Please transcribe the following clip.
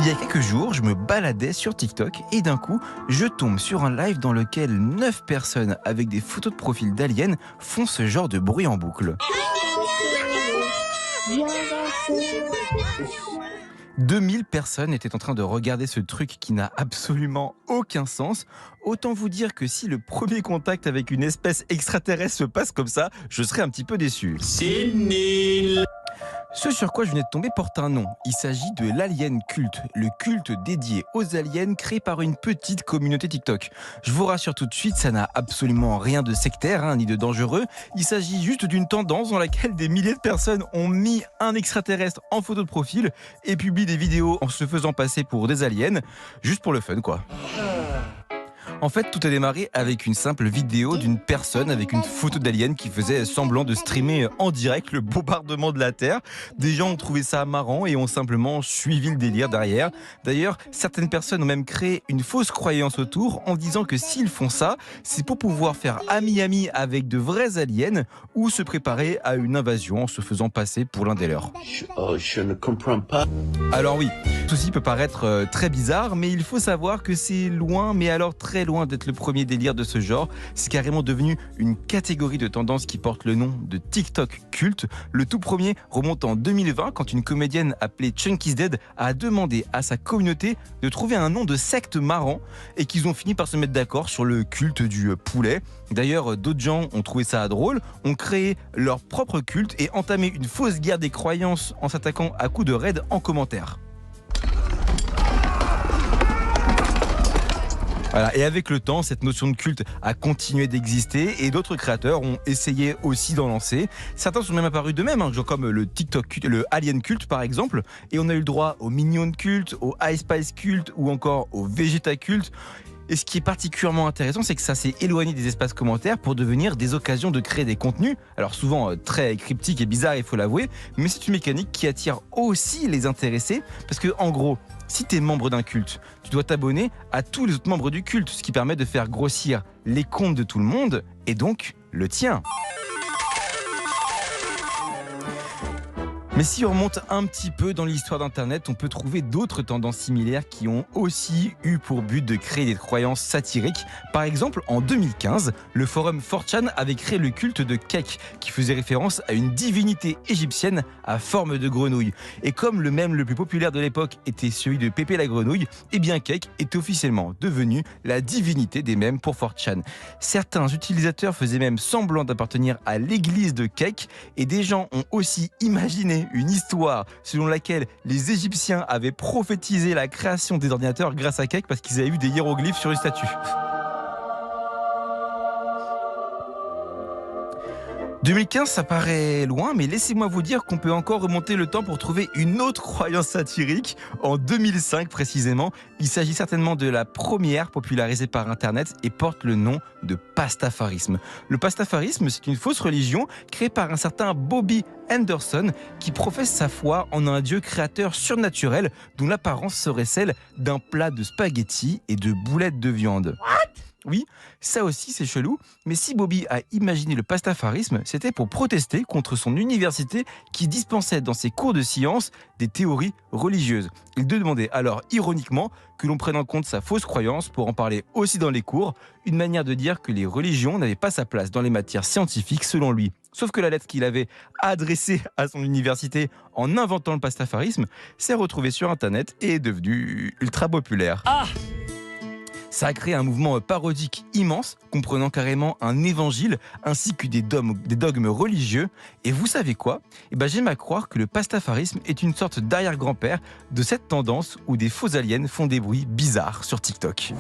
Il y a quelques jours, je me baladais sur TikTok et d'un coup, je tombe sur un live dans lequel 9 personnes avec des photos de profil d'aliens font ce genre de bruit en boucle. 2000 personnes étaient en train de regarder ce truc qui n'a absolument aucun sens. Autant vous dire que si le premier contact avec une espèce extraterrestre se passe comme ça, je serais un petit peu déçu. C'est nul. Ce sur quoi je venais de tomber porte un nom. Il s'agit de l'Alien Culte, le culte dédié aux aliens créé par une petite communauté TikTok. Je vous rassure tout de suite, ça n'a absolument rien de sectaire ni de dangereux. Il s'agit juste d'une tendance dans laquelle des milliers de personnes ont mis un extraterrestre en photo de profil et publient des vidéos en se faisant passer pour des aliens, juste pour le fun quoi. En fait, tout a démarré avec une simple vidéo d'une personne avec une photo d'alien qui faisait semblant de streamer en direct le bombardement de la Terre. Des gens ont trouvé ça marrant et ont simplement suivi le délire derrière. D'ailleurs, certaines personnes ont même créé une fausse croyance autour en disant que s'ils font ça, c'est pour pouvoir faire ami-ami avec de vrais aliens ou se préparer à une invasion en se faisant passer pour l'un des leurs. Je ne comprends pas. Alors oui, ceci peut paraître très bizarre, mais il faut savoir que c'est loin, mais alors très loin d'être le premier délire de ce genre. C'est carrément devenu une catégorie de tendance qui porte le nom de TikTok culte. Le tout premier remonte en 2020 quand une comédienne appelée Chunky's Dead a demandé à sa communauté de trouver un nom de secte marrant et qu'ils ont fini par se mettre d'accord sur le culte du poulet. D'ailleurs, d'autres gens ont trouvé ça drôle, ont créé leur propre culte et entamé une fausse guerre des croyances en s'attaquant à coups de raid en commentaire. Voilà. Et avec le temps, cette notion de culte a continué d'exister et d'autres créateurs ont essayé aussi d'en lancer. Certains sont même apparus d'eux-mêmes, genre comme le TikTok culte, le Alien culte par exemple. Et on a eu le droit au Minion culte, au Ice Spice culte ou encore au Vegeta culte. Et ce qui est particulièrement intéressant, c'est que ça s'est éloigné des espaces commentaires pour devenir des occasions de créer des contenus. Alors souvent très cryptiques et bizarres, il faut l'avouer, mais c'est une mécanique qui attire aussi les intéressés. Parce que en gros, si tu es membre d'un culte, tu dois t'abonner à tous les autres membres du culte, ce qui permet de faire grossir les comptes de tout le monde et donc le tien. Mais si on remonte un petit peu dans l'histoire d'Internet, on peut trouver d'autres tendances similaires qui ont aussi eu pour but de créer des croyances satiriques. Par exemple, en 2015, le forum 4chan avait créé le culte de Kek, qui faisait référence à une divinité égyptienne à forme de grenouille. Et comme le mème le plus populaire de l'époque était celui de Pépé la grenouille, eh bien Kek est officiellement devenu la divinité des mèmes pour 4chan. Certains utilisateurs faisaient même semblant d'appartenir à l'église de Kek, et des gens ont aussi imaginé une histoire selon laquelle les Égyptiens avaient prophétisé la création des ordinateurs grâce à Kek parce qu'ils avaient vu des hiéroglyphes sur une statue. 2015, ça paraît loin, mais laissez-moi vous dire qu'on peut encore remonter le temps pour trouver une autre croyance satirique. En 2005 précisément, il s'agit certainement de la première popularisée par Internet et porte le nom de pastafarisme. Le pastafarisme, c'est une fausse religion créée par un certain Bobby Anderson qui professe sa foi en un dieu créateur surnaturel dont l'apparence serait celle d'un plat de spaghettis et de boulettes de viande. Oui, ça aussi c'est chelou, mais si Bobby a imaginé le pastafarisme, c'était pour protester contre son université qui dispensait dans ses cours de sciences des théories religieuses. Il demandait alors ironiquement que l'on prenne en compte sa fausse croyance pour en parler aussi dans les cours, une manière de dire que les religions n'avaient pas sa place dans les matières scientifiques selon lui. Sauf que la lettre qu'il avait adressée à son université en inventant le pastafarisme s'est retrouvée sur Internet et est devenue ultra populaire. Ça a créé un mouvement parodique immense, comprenant carrément un évangile ainsi que des dogmes religieux. Et vous savez quoi ? J'aime à croire que le pastafarisme est une sorte d'arrière-grand-père de cette tendance où des faux aliens font des bruits bizarres sur TikTok.